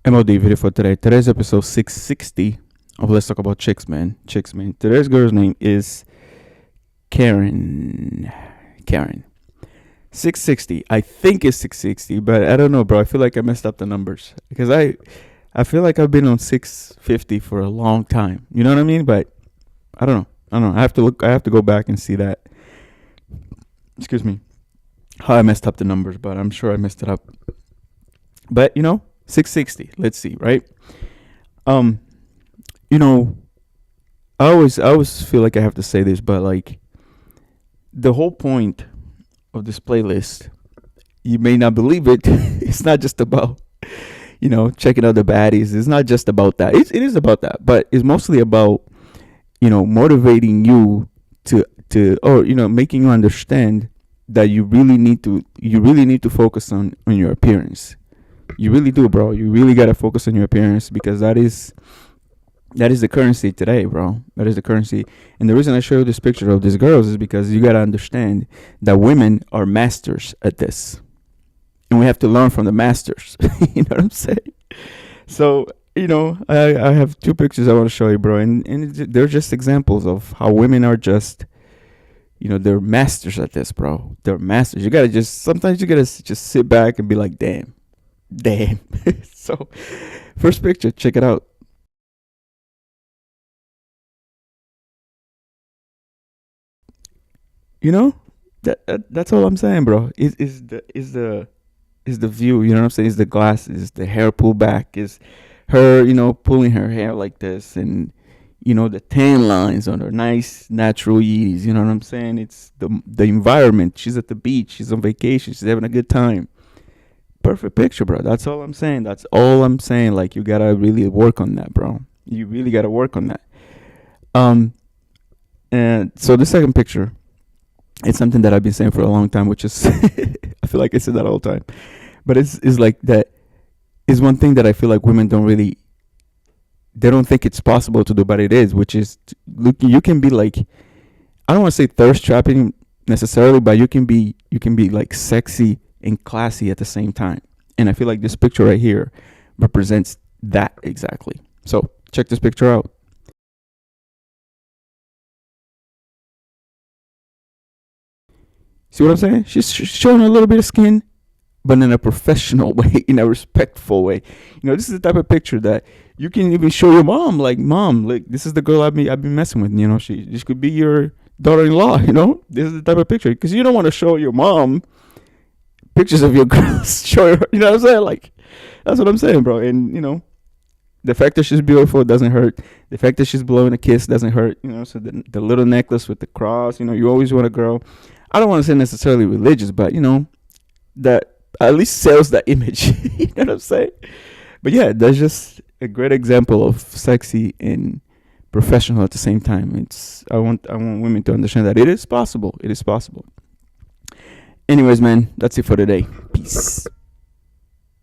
MOD video for today. Today's episode 660 of Let's Talk About Chicks, man. Chicks, man. Today's girl's name is Karen. 660. I think it's 660, but I don't know, bro. I feel like I messed up the numbers because I feel like I've been on 650 for a long time. You know what I mean? But I don't know. I have to look. I have to go back and see that. Excuse me. How I messed up the numbers, but I'm sure I messed it up. But 660. Let's see, right? Um, you know, I always feel like I have to say this, but like the whole point of this playlist, you may not believe it. It's not just about checking out the baddies. It's not just about that. It is about that, but it's mostly about motivating you to or making you understand that you really need to focus on your appearance. You really do, bro. You really gotta focus on your appearance because that is the currency today, bro. That is the currency. And the reason I show you this picture of these girls is because you gotta understand that women are masters at this, and we have to learn from the masters. You know what I'm saying? So I have two pictures I want to show you, bro, and they're just examples of how women are just they're masters at this, bro. They're masters. Sometimes you gotta just sit back and be like, damn. So, first picture, check it out. You know, that's all I'm saying, bro. Is the view? You know what I'm saying? Is the glasses, the hair pulled back, is her, pulling her hair like this, and the tan lines on her nice natural Yeezys. You know what I'm saying? It's the environment. She's at the beach. She's on vacation. She's having a good time. Perfect picture, bro. That's all I'm saying. That's all I'm saying. Like you gotta really work on that, bro. You really gotta work on that. Um, and so the second picture, it's something that I've been saying for a long time, which is I feel like I say that all the time, but it's like that is one thing that I feel like women they don't think it's possible to do, but it is, which is look, you can be like, I don't want to say thirst trapping necessarily, but you can be like sexy and classy at the same time. And I feel like this picture right here represents that exactly. So check this picture out. See what I'm saying? She's showing a little bit of skin, but in a professional way, in a respectful way. This is the type of picture that you can even show your mom. Like, mom, like this is the girl I've been messing with. She could be your daughter-in-law. This is the type of picture because you don't want to show your mom pictures of your girls. Show her. You know what I'm saying? Like, that's what I'm saying, bro. And the fact that she's beautiful doesn't hurt. The fact that she's blowing a kiss doesn't hurt. So the little necklace with the cross. You always want a girl. I don't want to say necessarily religious, but that at least sells that image. You know what I'm saying? But yeah, that's just a great example of sexy and professional at the same time. I want women to understand that it is possible. It is possible. Anyways, man, that's it for today. Peace.